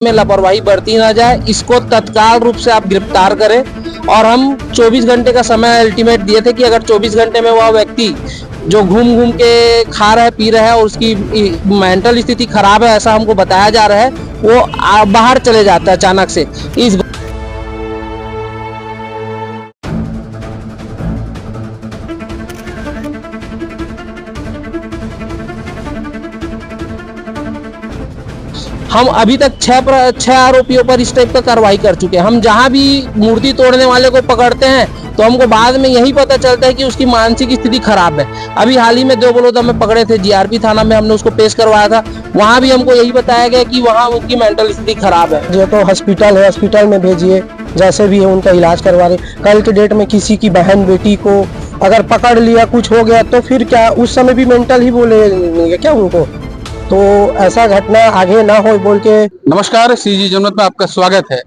में लापरवाही बरती ना जाए, इसको तत्काल रूप से आप गिरफ्तार करें। और हम 24 घंटे का समय अल्टीमेट दिए थे कि अगर 24 घंटे में वह व्यक्ति जो घूम घूम के खा रहा है, पी रहा है और उसकी मेंटल स्थिति खराब है, ऐसा हमको बताया जा रहा है, वो बाहर चले जाता है अचानक से। इस हम अभी तक छह आरोपियों पर इस टाइप का कार्रवाई कर चुके हैं। हम जहां भी मूर्ति तोड़ने वाले को पकड़ते हैं तो हमको बाद में यही पता चलता है कि उसकी मानसिक स्थिति खराब है। अभी हाल ही में 2 बलोदा में पकड़े थे, जीआरपी थाना में हमने उसको पेश करवाया था। वहां भी हमको यही बताया गया कि वहां उनकी मेंटल स्थिति खराब है। जो तो हॉस्पिटल है, हॉस्पिटल में भेजिए, जैसे भी है उनका इलाज करवा रहे। कल के डेट में किसी की बहन बेटी को अगर पकड़ लिया, कुछ हो गया तो फिर क्या, उस समय भी मेंटल ही बोले क्या उनको? तो ऐसा घटना आगे ना हो बोल के। नमस्कार, सीजी जनमत में आपका स्वागत है।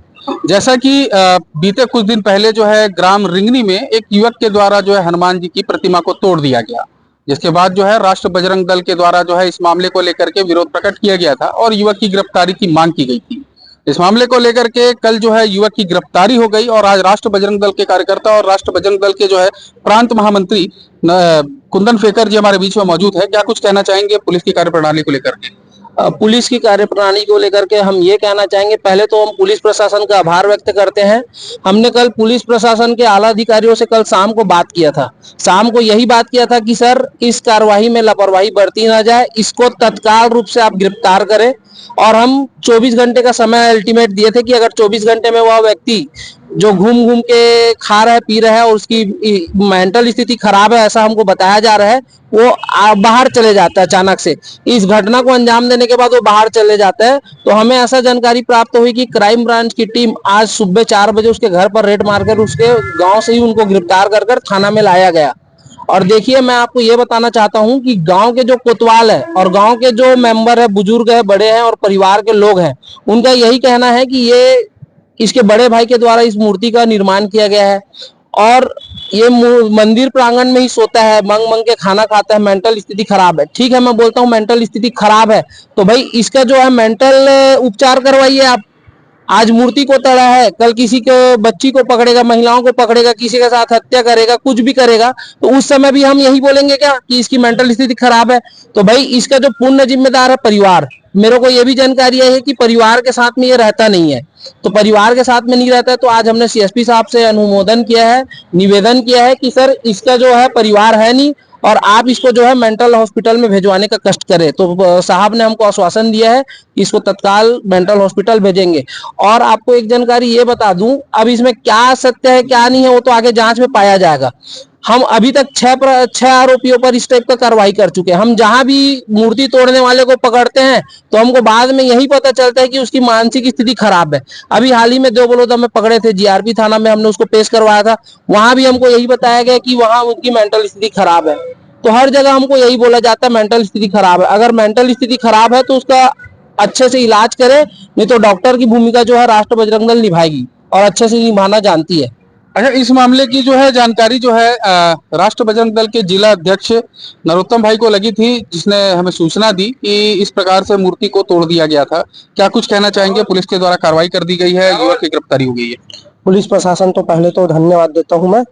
जैसा कि बीते कुछ दिन पहले जो है ग्राम रिंगनी में एक युवक के द्वारा जो है हनुमान जी की प्रतिमा को तोड़ दिया गया, जिसके बाद जो है राष्ट्र बजरंग दल के द्वारा जो है इस मामले को लेकर के विरोध प्रकट किया गया था और युवक की गिरफ्तारी की मांग की गई थी। इस मामले को लेकर के कल जो है युवक की गिरफ्तारी हो गई और आज राष्ट्र बजरंग दल के कार्यकर्ता और राष्ट्र बजरंग दल के जो है प्रांत महामंत्री कुंदन फेकर जी हमारे बीच में मौजूद है। क्या कुछ कहना चाहेंगे पुलिस की कार्यप्रणाली को लेकर के? पुलिस की कार्यप्रणाली को लेकर के हम ये कहना चाहेंगे, पहले तो हम पुलिस प्रशासन का आभार व्यक्त करते हैं। हमने कल पुलिस प्रशासन के आला अधिकारियों से कल शाम को बात किया था। शाम को यही बात किया था कि सर, इस कार्यवाही में लापरवाही बरती ना जाए, इसको तत्काल रूप से आप गिरफ्तार करें। और हम 24 घंटे का समय अल्टीमेट दिए थे कि अगर 24 घंटे में वह व्यक्ति जो घूम घूम के खा रहा है, पी रहा है और उसकी मेंटल स्थिति खराब है, ऐसा हमको बताया जा रहा है, वो बाहर चले जाता है अचानक से। इस घटना को अंजाम देने के बाद वो बाहर चले जाता है। तो हमें ऐसा जानकारी प्राप्त हुई कि क्राइम ब्रांच की टीम आज सुबह 4 बजे उसके घर पर रेड मारकर उसके गांव से ही उनको गिरफ्तार कर थाना में लाया गया। और देखिए, मैं आपको ये बताना चाहता हूं कि गांव के जो कोतवाल है और गांव के जो मेंबर है, बुजुर्ग है, बड़े हैं और परिवार के लोग हैं, उनका यही कहना है कि ये इसके बड़े भाई के द्वारा इस मूर्ति का निर्माण किया गया है और ये मंदिर प्रांगण में ही सोता है, मंग मंग के खाना खाता है, मेंटल स्थिति खराब है। ठीक है, मैं बोलता हूँ मेंटल स्थिति खराब है तो भाई इसका जो है मेंटल उपचार करवाइए आप। आज मूर्ति को तड़ा है, कल किसी को बच्ची को पकड़ेगा, महिलाओं को पकड़ेगा, किसी के साथ हत्या करेगा, कुछ भी करेगा, तो उस समय भी हम यही बोलेंगे क्या कि इसकी मेंटल स्थिति खराब है? तो भाई इसका जो पूर्ण जिम्मेदार है परिवार। मेरे को ये भी जानकारी है कि परिवार के साथ में ये रहता नहीं है। तो परिवार के साथ में नहीं रहता है तो आज हमने सीएसपी साहब से अनुमोदन किया है, निवेदन किया है कि सर, इसका जो है परिवार है नहीं और आप इसको जो है मेंटल हॉस्पिटल में भेजवाने का कष्ट करें। तो साहब ने हमको आश्वासन दिया है कि इसको तत्काल मेंटल हॉस्पिटल भेजेंगे। और आपको एक जानकारी ये बता दूं, अब इसमें क्या सत्य है क्या नहीं है वो तो आगे जांच में पाया जाएगा। हम अभी तक छह आरोपियों पर इस टाइप का कार्रवाई कर चुके हैं। हम जहां भी मूर्ति तोड़ने वाले को पकड़ते हैं तो हमको बाद में यही पता चलता है कि उसकी मानसिक स्थिति खराब है। अभी हाल ही में 2 बलोदा में पकड़े थे, जीआरपी थाना में हमने उसको पेश करवाया था। वहां भी हमको यही बताया गया कि वहां उनकी मेंटल स्थिति खराब है। तो हर जगह हमको यही बोला जाता है मेंटल स्थिति खराब है। अगर मेंटल स्थिति खराब है तो उसका अच्छे से इलाज करे, नहीं तो डॉक्टर की भूमिका जो है राष्ट्र बजरंग दल निभाएगी और अच्छे से निभाना जानती है। अच्छा, इस मामले की जो है जानकारी जो है राष्ट्र बजरंग दल के जिला अध्यक्ष नरोत्तम भाई को लगी थी, जिसने हमें सूचना दी कि इस प्रकार से मूर्ति को तोड़ दिया गया था। क्या कुछ कहना चाहेंगे? पुलिस के द्वारा कार्रवाई कर दी गई है, युवक की गिरफ्तारी हो गई है। पुलिस प्रशासन तो पहले तो धन्यवाद देता हूँ मैं।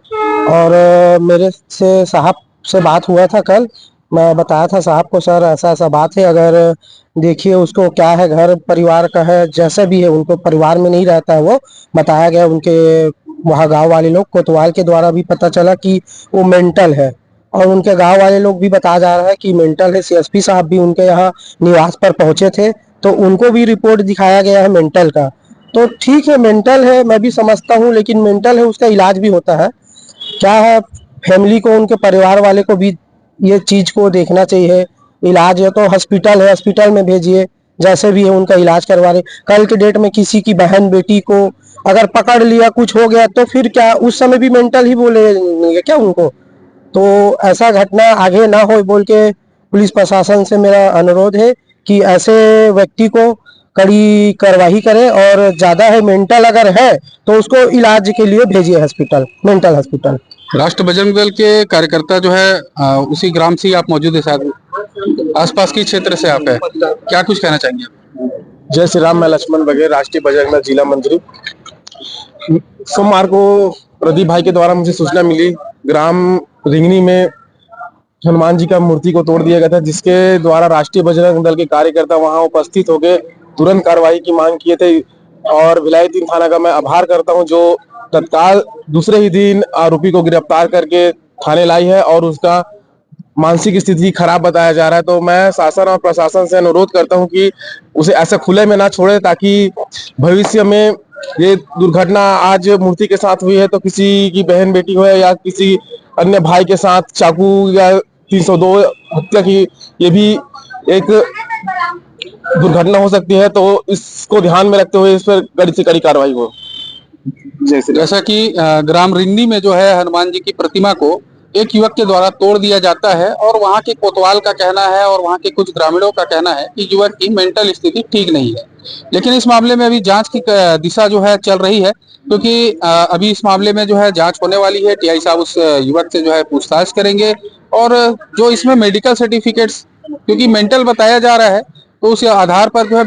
और मेरे से साहब से बात हुआ था कल, मैं बताया था साहब को, सर ऐसा ऐसा बात है, अगर देखिए उसको क्या है, घर परिवार का है, जैसा भी है, उनको परिवार में नहीं रहता है। वो बताया गया उनके वहाँ गांव वाले लोग कोतवाल के द्वारा भी पता चला कि वो मेंटल है और उनके गांव वाले लोग भी बताया जा रहा है कि मेंटल है। सीएसपी साहब भी उनके यहाँ निवास पर पहुंचे थे तो उनको भी रिपोर्ट दिखाया गया है मेंटल का। तो ठीक है, मेंटल है, मैं भी समझता हूँ, लेकिन मेंटल है उसका इलाज भी होता है। क्या है, फैमिली को, उनके परिवार वाले को भी ये चीज को देखना चाहिए। इलाज है तो हॉस्पिटल है, हॉस्पिटल में भेजिए, जैसे भी है उनका इलाज करवा रहे। कल के डेट में किसी की बहन बेटी को अगर पकड़ लिया, कुछ हो गया तो फिर क्या, उस समय भी मेंटल ही बोले क्या उनको? तो ऐसा घटना आगे ना हो बोल के पुलिस प्रशासन से मेरा अनुरोध है कि ऐसे व्यक्ति को कड़ी कार्रवाई करे और ज्यादा है मेंटल अगर है तो उसको इलाज के लिए भेजिए हॉस्पिटल, मेंटल हॉस्पिटल। राष्ट्र बजरंग दल के कार्यकर्ता जो है उसी ग्राम से ही आप मौजूद है, शायद आसपास के क्षेत्र से आप है। क्या कुछ कहना चाहेंगे आप? जय श्री राम। मैं लक्ष्मण बघेल, राष्ट्रीय बजरंग दल जिला मंत्री। सोमवार को प्रदीप भाई के द्वारा मुझे सूचना मिली, ग्राम रिंगनी में हनुमान जी का मूर्ति को तोड़ दिया गया था, जिसके द्वारा राष्ट्रीय बजरंग दल के कार्यकर्ता वहां उपस्थित होकर तुरंत कार्रवाई की मांग किए थे। और भिलाई 3 थाना का मैं आभार करता हूं, जो तत्काल दूसरे ही दिन आरोपी को गिरफ्तार करके थाने लाई है और उसका मानसिक स्थिति खराब बताया जा रहा है। तो मैं शासन और प्रशासन से अनुरोध करता हूं कि उसे ऐसे खुले में ना छोड़े, ताकि भविष्य में ये दुर्घटना आज मूर्ति के साथ हुई है तो किसी की बहन बेटी हो या किसी अन्य भाई के साथ चाकू या 302 हत्या की ये भी एक दुर्घटना हो सकती है। तो इसको ध्यान में रखते हुए इस पर कड़ी से कड़ी कार्रवाई हो। जैसा कि ग्राम रिंगनी में जो है हनुमान जी की प्रतिमा को एक युवक के द्वारा तोड़ दिया जाता है और वहां के कोतवाल का कहना है और वहां के कुछ ग्रामीणों का कहना है कि युवक की मेंटल स्थिति ठीक नहीं है। लेकिन इस मामले में अभी जांच की दिशा जो है चल रही है, क्योंकि अभी इस मामले में जो है जांच होने वाली है। टीआई साहब उस युवक से जो है पूछताछ करेंगे और जो इसमें मेडिकल सर्टिफिकेट्स, क्योंकि मेंटल बताया जा रहा है, तो उस आधार पर जो है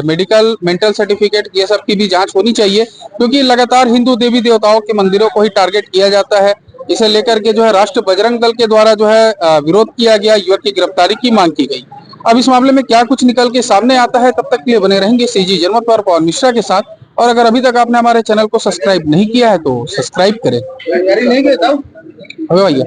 मेडिकल मेंटल सर्टिफिकेट ये सब की भी जांच होनी चाहिए, क्योंकि लगातार हिंदू देवी देवताओं के मंदिरों को ही टारगेट किया जाता है। इसे लेकर के जो है राष्ट्र बजरंग दल के द्वारा जो है विरोध किया गया, युवक की गिरफ्तारी की मांग की गई। अब इस मामले में क्या कुछ निकल के सामने आता है, तब तक के लिए बने रहेंगे सीजी जनमत पर पवन मिश्रा के साथ। और अगर अभी तक आपने हमारे चैनल को सब्सक्राइब नहीं किया है तो सब्सक्राइब करें। अबे भैया